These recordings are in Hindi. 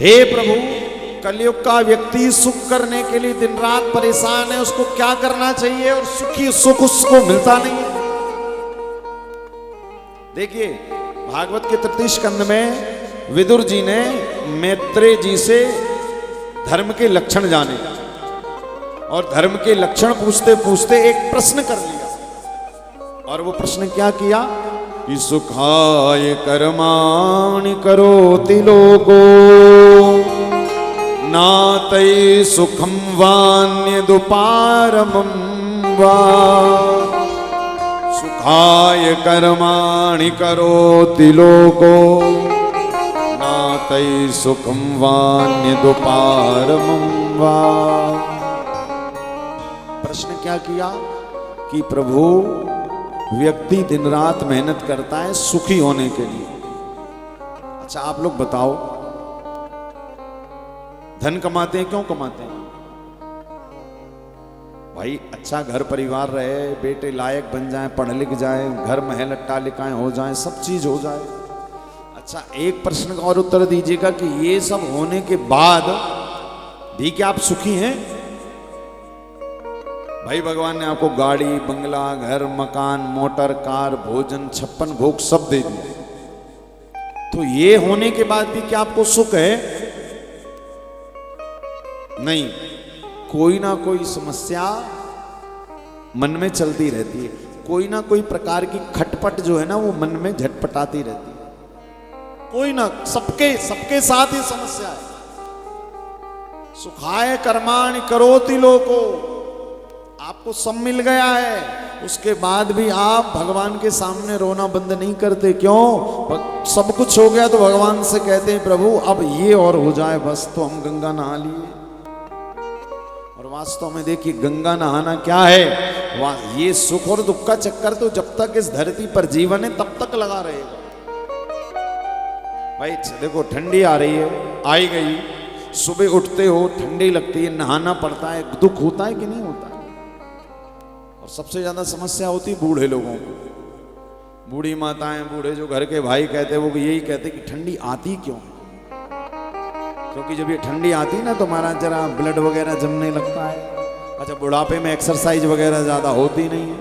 हे प्रभु, कलयुग का व्यक्ति सुख करने के लिए दिन रात परेशान है, उसको क्या करना चाहिए? और सुखी सुख उसको मिलता नहीं है। देखिए, भागवत के तृतीय स्कंद में विदुर जी ने मैत्रेय जी से धर्म के लक्षण जाने और धर्म के लक्षण पूछते पूछते एक प्रश्न कर लिया। और वो प्रश्न क्या किया कि सुखाय कर्माणि करोति लोको नातै सुखम वान्यदुपारमं वा। सुखाय कर्माणि करोति लोको नातै सुखम वान्यदुपारमं वा। प्रश्न क्या किया कि प्रभु, व्यक्ति दिन रात मेहनत करता है सुखी होने के लिए। अच्छा, आप लोग बताओ, धन कमाते हैं, क्यों कमाते हैं? भाई, अच्छा घर परिवार रहे, बेटे लायक बन जाएं, पढ़ लिख जाए, घर महल अट्टालिकाएं हो जाएं, सब चीज हो जाए। अच्छा, एक प्रश्न का और उत्तर दीजिएगा कि ये सब होने के बाद भी क्या आप सुखी हैं? भाई, भगवान ने आपको गाड़ी, बंगला, घर, मकान, मोटर, कार, भोजन, 56 भोग सब दे दिए, तो ये होने के बाद भी क्या आपको सुख है? नहीं, कोई ना कोई समस्या मन में चलती रहती है, कोई ना कोई प्रकार की खटपट जो है ना वो मन में झटपटाती रहती है। कोई ना, सबके साथ ही समस्या है। सुखाय कर्माणि करोति लोको, आपको सब मिल गया है, उसके बाद भी आप भगवान के सामने रोना बंद नहीं करते। क्यों? सब कुछ हो गया तो भगवान से कहते हैं प्रभु अब ये और हो जाए बस, तो हम गंगा नहा लिए। और वास्तव में देखिए, गंगा नहाना क्या है? ये सुख और दुख का चक्कर तो जब तक इस धरती पर जीवन है तब तक लगा रहेगा। भाई देखो, ठंडी आ रही है, आई गई, सुबह उठते हो ठंडी लगती है, नहाना पड़ता है, दुख होता है कि नहीं होता है? और सबसे ज्यादा समस्या होती है बूढ़े लोगों को। बूढ़ी माताएं, बूढ़े जो घर के भाई कहते हैं, वो यही कहते कि ठंडी आती क्यों? क्योंकि जब ये ठंडी आती ना तो हमारा जरा ब्लड वगैरह जमने लगता है। अच्छा, बुढ़ापे में एक्सरसाइज वगैरह ज्यादा होती नहीं है,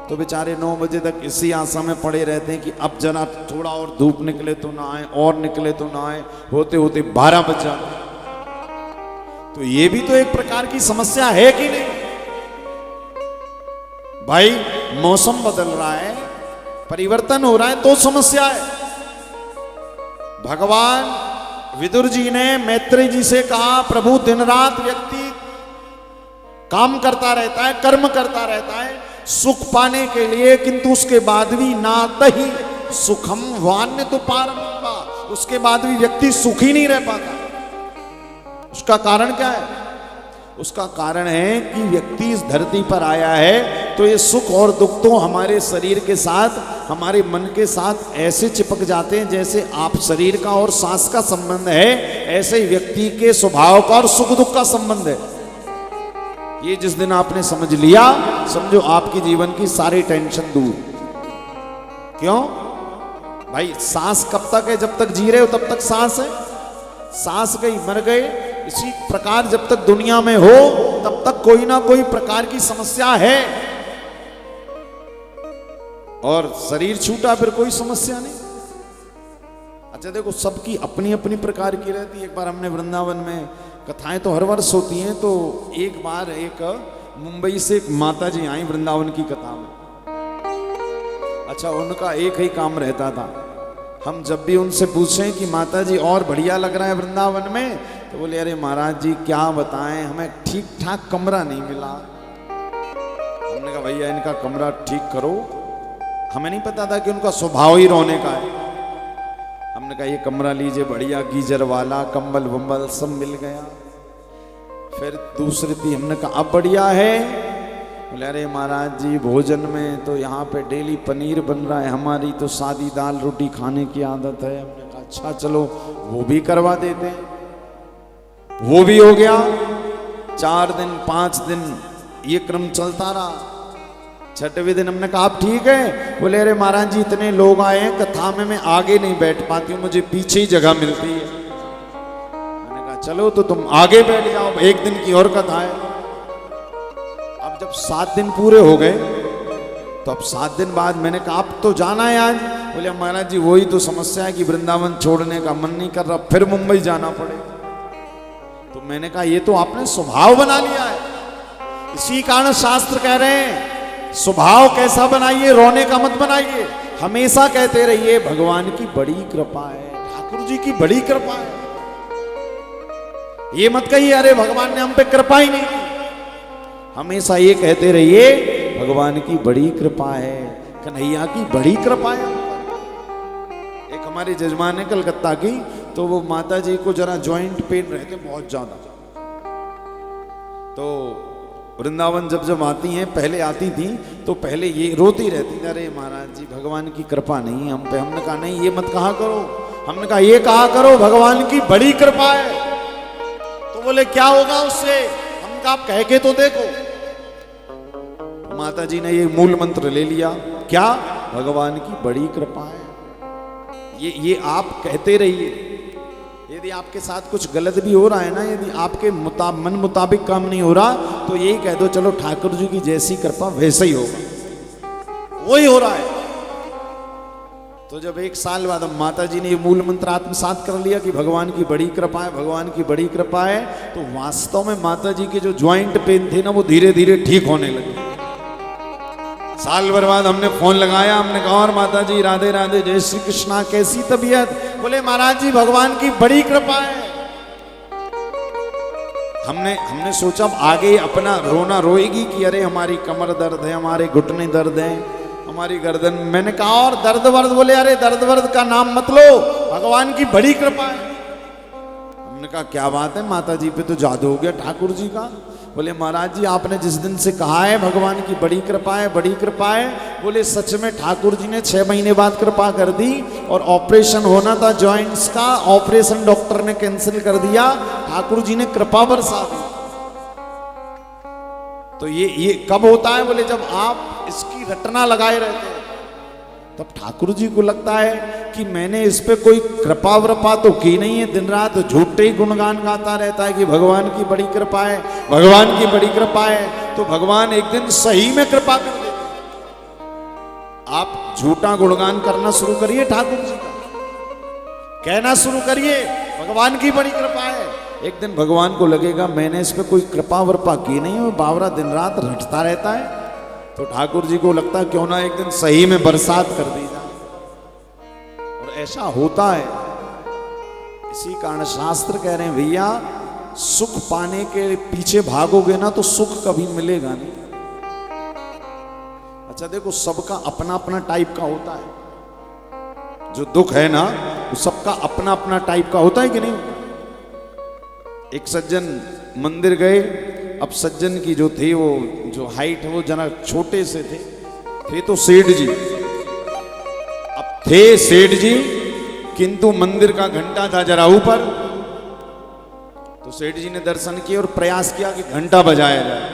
तो बेचारे 9 बजे तक इसी आशा में पड़े रहते हैं कि अब जरा थोड़ा और धूप निकले तो ना आए, और निकले तो ना आए, होते होते 12 बज जाते। तो ये भी तो एक प्रकार की समस्या है कि नहीं? भाई, मौसम बदल रहा है, परिवर्तन हो रहा है, तो समस्या है। भगवान विदुर जी ने मैत्रेय जी से कहा, प्रभु दिन रात व्यक्ति काम करता रहता है, कर्म करता रहता है सुख पाने के लिए, किंतु उसके बाद भी नातहि सुखम वान्यदुपारमं वा, उसके बाद भी व्यक्ति सुखी नहीं रह पाता। उसका कारण क्या है? उसका कारण है कि व्यक्ति इस धरती पर आया है तो ये सुख और दुख तो हमारे शरीर के साथ, हमारे मन के साथ ऐसे चिपक जाते हैं जैसे आप शरीर का और सांस का संबंध है, ऐसे ही व्यक्ति के स्वभाव का और सुख दुख का संबंध है। ये जिस दिन आपने समझ लिया, समझो आपकी जीवन की सारी टेंशन दूर। क्यों? भाई, सांस कब तक है? जब तक जी रहे हो तब तक सांस है। सांस गई, मर गए। इसी प्रकार जब तक दुनिया में हो तब तक कोई ना कोई प्रकार की समस्या है, और शरीर छूटा फिर कोई समस्या नहीं। अच्छा देखो, सबकी अपनी अपनी प्रकार की रहती है। एक बार हमने वृंदावन में, कथाएं तो हर वर्ष होती हैं, तो एक बार एक मुंबई से एक माता जी आई वृंदावन की कथा में। अच्छा, उनका एक ही काम रहता था, हम जब भी उनसे पूछें कि माता जी और बढ़िया लग रहा है वृंदावन में, तो बोले अरे महाराज जी क्या बताएं, हमें ठीक ठाक कमरा नहीं मिला। हमने कहा भैया इनका कमरा ठीक करो। हमें नहीं पता था कि उनका स्वभाव ही रोने का है। हमने कहा ये कमरा लीजिए, बढ़िया गीजर वाला, कंबल वंबल सब मिल गया। फिर दूसरी थी, हमने कहा अब बढ़िया है। बोले अरे महाराज जी भोजन में तो यहाँ पे डेली पनीर बन रहा है, हमारी तो सादी दाल रोटी खाने की आदत है। हमने कहा अच्छा चलो वो भी करवा देते हैं। वो भी हो गया। 4 दिन 5 दिन ये क्रम चलता रहा। 6वें दिन हमने कहा आप ठीक है? बोले अरे महाराज जी इतने लोग आए हैं, कथा में मैं आगे नहीं बैठ पाती हूँ, मुझे पीछे ही जगह मिलती है। चलो तो तुम आगे बैठ जाओ, एक दिन की और कथा है। अब जब 7 दिन पूरे हो गए तो अब 7 दिन बाद मैंने कहा अब तो जाना है आज। बोले महाराज जी वही तो समस्या है कि वृंदावन छोड़ने का मन नहीं कर रहा, फिर मुंबई जाना पड़े। तो मैंने कहा ये तो आपने स्वभाव बना लिया है, इसी कारण शास्त्र कह रहे हैं स्वभाव कैसा बनाइए, रोने का मत बनाइए। हमेशा कहते रहिए भगवान की बड़ी कृपा है, ठाकुर जी की बड़ी कृपा है। ये मत कहिए अरे भगवान ने हम पे कृपा ही नहीं की। हमेशा ये कहते रहिए भगवान की बड़ी कृपा है, कन्हैया की बड़ी कृपा है। एक हमारे जजमान है कलकत्ता की, तो वो माता जी को जरा जॉइंट पेन रहते बहुत ज्यादा। तो वृंदावन जब जब आती हैं, पहले आती थी तो पहले ये रोती रहती थी, अरे महाराज जी भगवान की कृपा नहीं हम पे। हमने कहा नहीं ये मत कहा करो, हमने कहा ये कहा करो भगवान की बड़ी कृपा है। तो बोले क्या होगा उससे? हमने कहा आप कह के तो देखो। माता जी ने ये मूल मंत्र ले लिया, क्या? भगवान की बड़ी कृपा है। ये आप कहते रहिए। यदि आपके साथ कुछ गलत भी हो रहा है ना, यदि आपके मन मुताबिक काम नहीं हो रहा, तो यही कह दो चलो ठाकुर जी की जैसी कृपा वैसे ही होगा, वही हो रहा है। तो जब 1 साल बाद माता जी ने ये मूल मंत्र आत्मसात कर लिया कि भगवान की बड़ी कृपा है, भगवान की बड़ी कृपा है, तो वास्तव में माता जी के जो ज्वाइंट पेन थे ना वो धीरे धीरे ठीक होने लगे। साल भर बाद हमने फोन लगाया, हमने कहा और माता जी राधे राधे, जय श्री कृष्णा, कैसी तबीयत? बोले महाराज जी भगवान की बड़ी कृपा है। हमने सोचा आगे अपना रोना रोएगी कि अरे हमारी कमर दर्द है, हमारे घुटने दर्द है, हमारी गर्दन। मैंने कहा और दर्द वर्द? बोले अरे दर्द वर्द का नाम मत लो, भगवान की बड़ी कृपा है। हमने कहा क्या बात है, माता जी पे तो जादू हो गया ठाकुर जी का। बोले महाराज जी आपने जिस दिन से कहा है भगवान की बड़ी कृपा है, बड़ी कृपा है, बोले सच में ठाकुर जी ने 6 महीने बाद कृपा कर दी। और ऑपरेशन होना था जॉइंट्स का, ऑपरेशन डॉक्टर ने कैंसिल कर दिया, ठाकुर जी ने कृपा बरसा दी। तो ये कब होता है? बोले जब आप इसकी रटना लगाए रहते हैं, तब ठाकुर जी को लगता है कि मैंने इस पे कोई कृपा व्रपा तो की नहीं है, दिन रात झूठे ही गुणगान गाता रहता है कि भगवान की बड़ी कृपा है, भगवान की बड़ी कृपा है। तो भगवान एक दिन सही में कृपा कर देते। आप झूठा गुणगान करना शुरू करिए ठाकुर जी का, कहना शुरू करिए भगवान की बड़ी कृपा है। एक दिन भगवान को लगेगा मैंने इस पे कोई कृपा व्रपा की नहीं, वो बावरा दिन रात रटता रहता है। तो ठाकुर जी को लगता है क्यों ना एक दिन सही में बरसात कर दी जाए, और ऐसा होता है। इसी कारण शास्त्र कह रहे हैं भैया सुख पाने के पीछे भागोगे ना तो सुख कभी मिलेगा नहीं। अच्छा देखो सबका अपना अपना टाइप का होता है, जो दुख है ना वो सबका अपना अपना टाइप का होता है कि नहीं? एक सज्जन मंदिर गए, अब सज्जन की जो थे वो जो हाइट है वो जरा छोटे से थे तो सेठ जी, अब थे सेठ जी किंतु मंदिर का घंटा था जरा ऊपर। तो सेठ जी ने दर्शन किए और प्रयास किया कि घंटा बजाया जाए,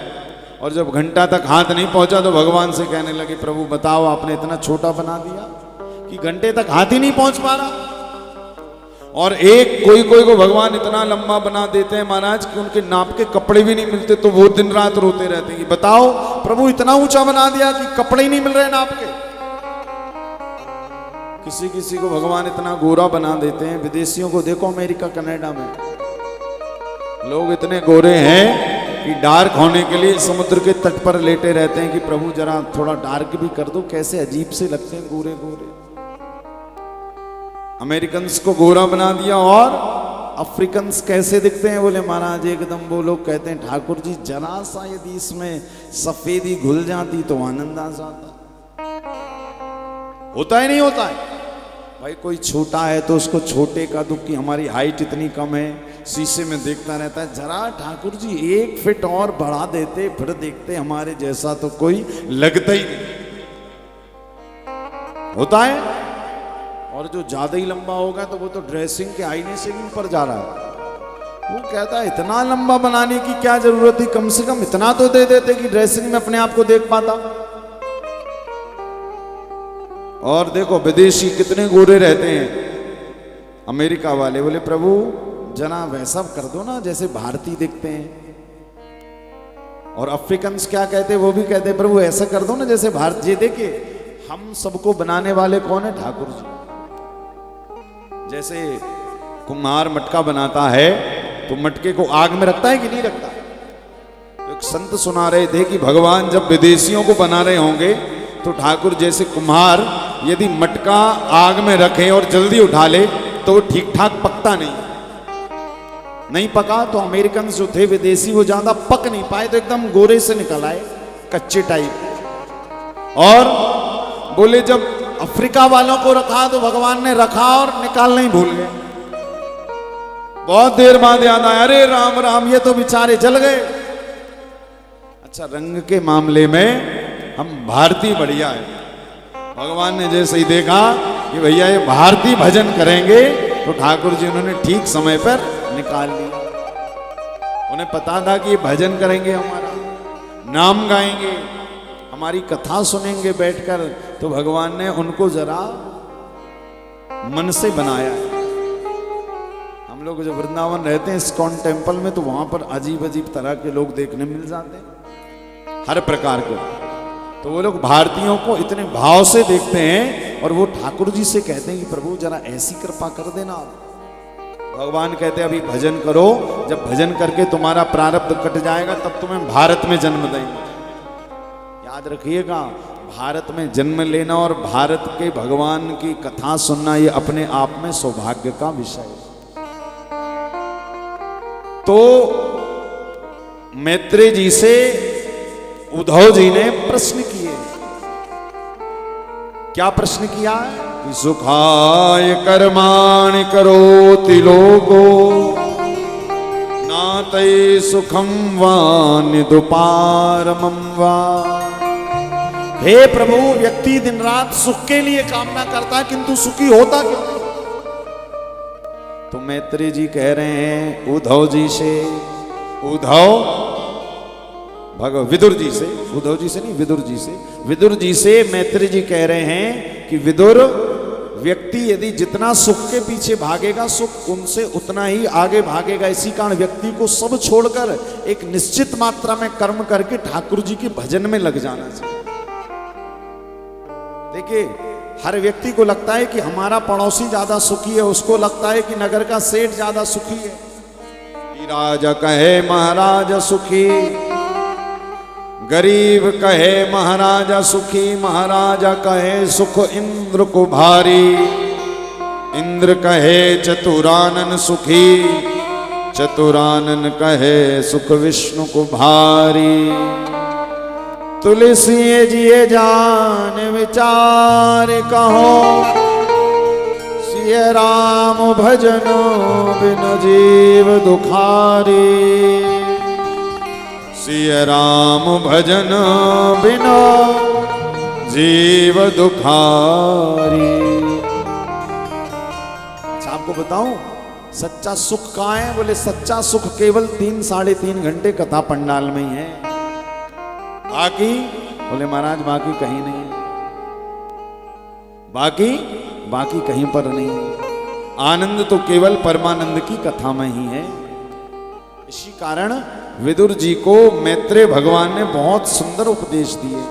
और जब घंटा तक हाथ नहीं पहुंचा तो भगवान से कहने लगे प्रभु बताओ आपने इतना छोटा बना दिया कि घंटे तक हाथ ही नहीं पहुंच पा रहा। और एक कोई को भगवान इतना लंबा बना देते हैं महाराज कि उनके नाप के कपड़े भी नहीं मिलते, तो वो दिन रात रोते रहते हैं कि बताओ प्रभु इतना ऊंचा बना दिया कि कपड़े ही नहीं मिल रहे नाप के। किसी को भगवान इतना गोरा बना देते हैं। विदेशियों को देखो अमेरिका कनाडा में लोग इतने गोरे हैं कि डार्क होने के लिए समुद्र के तट पर लेटे रहते हैं कि प्रभु जरा थोड़ा डार्क भी कर दो, कैसे अजीब से लगते हैं गोरे गोरे। अमेरिकन्स को गोरा बना दिया, और अफ्रीकन्स कैसे दिखते हैं? बोले महाराज एकदम वो लोग कहते हैं ठाकुर जी जरा सा यदि इसमें सफेदी घुल जाती तो आनंद आ जाता। होता ही नहीं होता है भाई। कोई छोटा है तो उसको छोटे का दुख की हमारी हाइट इतनी कम है, शीशे में देखता रहता है, जरा ठाकुर जी 1 फीट और बढ़ा देते फिर देखते हमारे जैसा तो कोई लगता ही नहीं। होता है। और जो ज्यादा ही लंबा होगा तो वो तो ड्रेसिंग के आईने से भी ऊपर जा रहा है। वो कहता है इतना लंबा बनाने की क्या जरूरत थी, कम से कम इतना तो दे देते कि ड्रेसिंग में अपने आप को देख पाता। और देखो विदेशी कितने गोरे रहते हैं, अमेरिका वाले। बोले प्रभु जना वैसा कर दो ना जैसे भारतीय दिखते हैं। और अफ्रीकन्स क्या कहते हैं, वो भी कहते हैं प्रभु ऐसा कर दो ना जैसे भारत। ये देखिए हम सबको बनाने वाले कौन है, ठाकुर जी। जैसे कुम्हार मटका बनाता है तो मटके को आग में रखता है कि नहीं रखता। तो एक संत सुना रहे थे कि भगवान जब विदेशियों को बना रहे होंगे तो ठाकुर जैसे कुम्हार यदि मटका आग में रखे और जल्दी उठा ले तो वो ठीक ठाक पकता नहीं पका। तो अमेरिकन जो थे विदेशी वो ज्यादा पक नहीं पाए तो एकदम गोरे से निकल आए, कच्चे टाइप। और बोले जब अफ्रीका वालों को रखा तो भगवान ने रखा और निकालना ही भूल गए। बहुत देर बाद याद आया, अरे राम राम ये तो बेचारे जल गए। अच्छा, रंग के मामले में हम भारतीय बढ़िया है। भगवान ने जैसे ही देखा कि भैया ये भारतीय भजन करेंगे तो ठाकुर जी उन्होंने ठीक समय पर निकाल लिया। उन्हें पता था कि ये भजन करेंगे, हमारा नाम गाएंगे, हमारी कथा सुनेंगे बैठकर, तो भगवान ने उनको जरा मन से बनाया है। हम लोग जो वृंदावन रहते हैं इस्कॉन टेम्पल में, तो वहां पर अजीब अजीब तरह के लोग देखने मिल जाते हैं, हर प्रकार के। तो वो लोग भारतीयों को इतने भाव से देखते हैं और वो ठाकुर जी से कहते हैं कि प्रभु जरा ऐसी कृपा कर देना आप। भगवान कहते हैं अभी भजन करो, जब भजन करके तुम्हारा प्रारब्ध कट जाएगा तब तुम्हें भारत में जन्म देंगे। याद रखिएगा, भारत में जन्म लेना और भारत के भगवान की कथा सुनना ये अपने आप में सौभाग्य का विषय है। तो मैत्रेय जी से उद्धव जी ने प्रश्न किए। क्या प्रश्न किया है कि सुखाय कर्माणि करोति लोको नातये सुखम वा निदुपारमं वा। हे प्रभु, व्यक्ति दिन रात सुख के लिए कामना करता है किंतु सुखी होता क्यों नहीं? तो मैत्रेय जी कह रहे हैं उद्धव जी से, विदुर जी से, उद्धव जी से नहीं, विदुर जी से मैत्रेय जी कह रहे हैं कि विदुर, व्यक्ति यदि जितना सुख के पीछे भागेगा सुख उनसे उतना ही आगे भागेगा। इसी कारण व्यक्ति को सब छोड़कर एक निश्चित मात्रा में कर्म करके ठाकुर जी के भजन में लग जाना चाहिए। देखिए, हर व्यक्ति को लगता है कि हमारा पड़ोसी ज्यादा सुखी है, उसको लगता है कि नगर का सेठ ज्यादा सुखी है। राजा कहे महाराजा सुखी, गरीब कहे महाराजा सुखी, महाराजा कहे सुख इंद्र को भारी, इंद्र कहे चतुरानन सुखी, चतुरानन कहे सुख विष्णु को भारी। तुलसी जिए जान विचार कहो, सिय राम भजनो बिन जीव दुखारी। सिय राम भजन बिना जीव दुखारी। अच्छा, आपको बताऊं सच्चा सुख कहाँ है? बोले सच्चा सुख केवल 3-3.5 घंटे कथा पंडाल में ही है। बाकी बोले महाराज बाकी कहीं नहीं है, बाकी कहीं पर नहीं है। आनंद तो केवल परमानंद की कथा में ही है। इसी कारण विदुर जी को मैत्रेय भगवान ने बहुत सुंदर उपदेश दिए।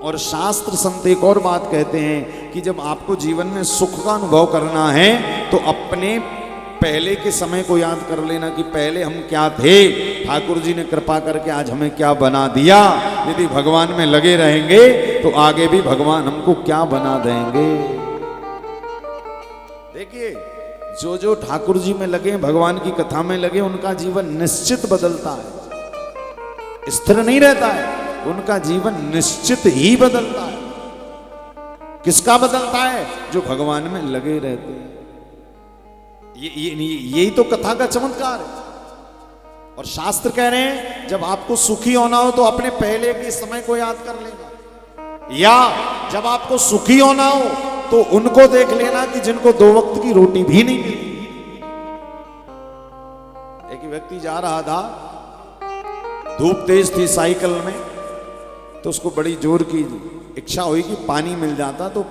और शास्त्र संत एक और बात कहते हैं कि जब आपको जीवन में सुख का अनुभव करना है तो अपने पहले के समय को याद कर लेना कि पहले हम क्या थे, ठाकुर जी ने कृपा करके आज हमें क्या बना दिया। यदि भगवान में लगे रहेंगे तो आगे भी भगवान हमको क्या बना देंगे। देखिए, जो ठाकुर जी में लगे, भगवान की कथा में लगे, उनका जीवन निश्चित बदलता है, स्थिर नहीं रहता है। उनका जीवन निश्चित ही बदलता है। किसका बदलता है? जो भगवान में लगे रहते हैं। यही तो कथा का चमत्कार है। और शास्त्र कह रहे हैं जब आपको सुखी होना हो तो अपने पहले के समय को याद कर लेना, या जब आपको सुखी होना हो तो उनको देख लेना कि जिनको 2 वक्त की रोटी भी नहीं मिली। एक व्यक्ति जा रहा था, धूप तेज थी साइकिल में, तो उसको बड़ी जोर की इच्छा हुई कि पानी मिल जाता। तो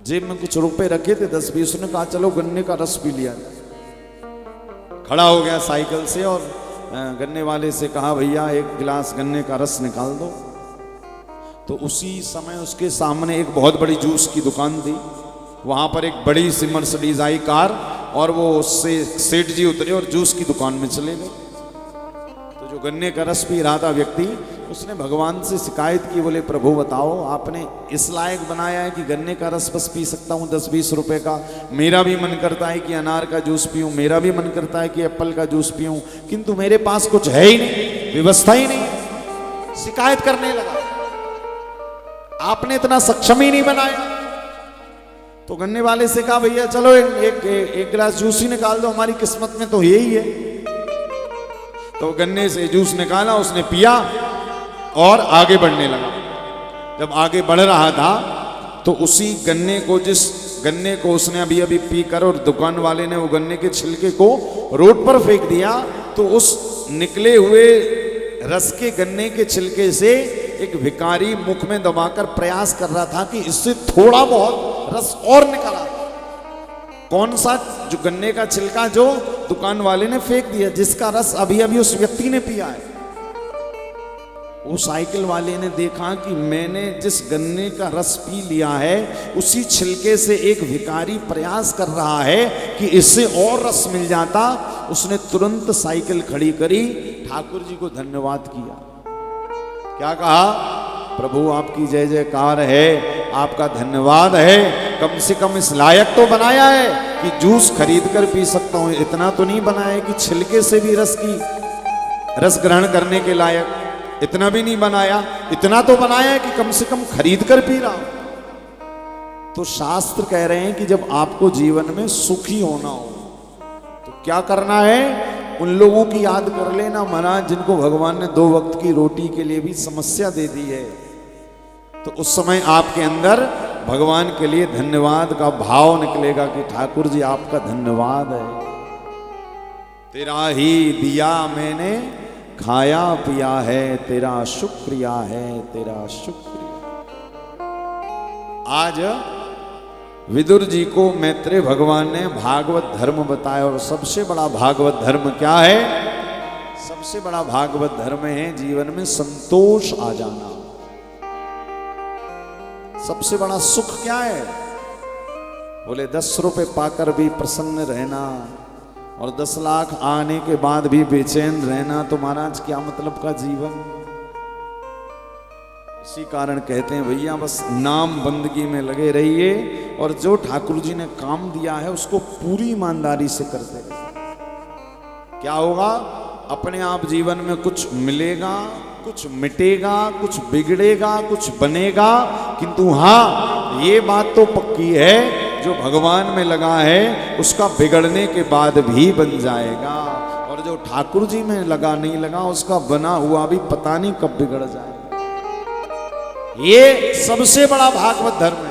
जेब में कुछ रुपए रखे थे 10-20, उसने कहा चलो गन्ने का रस पी लिया। खड़ा हो गया साइकिल से और गन्ने वाले से कहा भैया एक गिलास गन्ने का रस निकाल दो। तो उसी समय उसके सामने एक बहुत बड़ी जूस की दुकान थी, वहां पर एक बड़ी सी मर्सिडीज आई कार, और वो उससे सेठ जी उतरे और जूस की दुकान में चले गए। तो जो गन्ने का रस पी रहा था व्यक्ति, उसने भगवान से शिकायत की, बोले प्रभु बताओ आपने इस लायक बनाया है कि गन्ने का रस बस पी सकता हूँ 10-20 रुपए का, मेरा भी मन करता है कि अनार का जूस पीऊँ, मेरा भी मन करता है कि एप्पल का जूस पीऊँ, किंतु मेरे पास कुछ है ही नहीं, व्यवस्था ही नहीं। शिकायत करने लगा, आपने इतना सक्षम ही नहीं बनाया। तो गन्ने वाले से कहा भैया चलो एक गिलास जूस ही निकाल दो, हमारी किस्मत में तो यही है। तो गन्ने से जूस निकाला, उसने पिया और आगे बढ़ने लगा। जब आगे बढ़ रहा था तो उसी गन्ने को, जिस गन्ने को उसने अभी अभी पीकर और दुकान वाले ने वो गन्ने के छिलके को रोड पर फेंक दिया, तो उस निकले हुए रस के गन्ने के छिलके से एक भिखारी मुख में दबाकर प्रयास कर रहा था कि इससे थोड़ा बहुत रस और निकला। कौन सा? जो गन्ने का छिलका जो दुकान वाले ने फेंक दिया, जिसका रस अभी अभी उस व्यक्ति ने पिया है। वो साइकिल वाले ने देखा कि मैंने जिस गन्ने का रस पी लिया है, उसी छिलके से एक भिखारी प्रयास कर रहा है कि इससे और रस मिल जाता। उसने तुरंत साइकिल खड़ी करी, ठाकुर जी को धन्यवाद किया। क्या कहा? प्रभु आपकी जय जयकार है, आपका धन्यवाद है, कम से कम इस लायक तो बनाया है कि जूस खरीद कर पी सकता हूं। इतना तो नहीं बनाया कि छिलके से भी रस ग्रहण करने के लायक, इतना भी नहीं बनाया। इतना तो बनाया है कि कम से कम खरीद कर पी रहा हूं। तो शास्त्र कह रहे हैं कि जब आपको जीवन में सुखी होना हो तो क्या करना है? उन लोगों की याद कर लेना महाराज जिनको भगवान ने 2 वक्त की रोटी के लिए भी समस्या दे दी है। तो उस समय आपके अंदर भगवान के लिए धन्यवाद का भाव निकलेगा कि ठाकुर जी आपका धन्यवाद है, तेरा ही दिया मैंने खाया पिया है, तेरा शुक्रिया है, तेरा शुक्रिया। आज विदुर जी को मैत्रेय भगवान ने भागवत धर्म बताया, और सबसे बड़ा भागवत धर्म क्या है? सबसे बड़ा भागवत धर्म है जीवन में संतोष आ जाना। सबसे बड़ा सुख क्या है? बोले 10 रुपए पाकर भी प्रसन्न रहना और 10 लाख आने के बाद भी बेचैन रहना, तो महाराज क्या मतलब का जीवन? इसी कारण कहते हैं भैया बस नाम बंदगी में लगे रहिए, और जो ठाकुर जी ने काम दिया है उसको पूरी ईमानदारी से करते रहिए। क्या होगा? अपने आप जीवन में कुछ मिलेगा, कुछ मिटेगा, कुछ बिगड़ेगा, कुछ बनेगा, किंतु हाँ ये बात तो पक्की है, जो भगवान में लगा है उसका बिगड़ने के बाद भी बन जाएगा, और जो ठाकुर जी में लगा नहीं लगा उसका बना हुआ भी पता नहीं कब बिगड़ जाएगा। ये सबसे बड़ा भागवत धर्म है।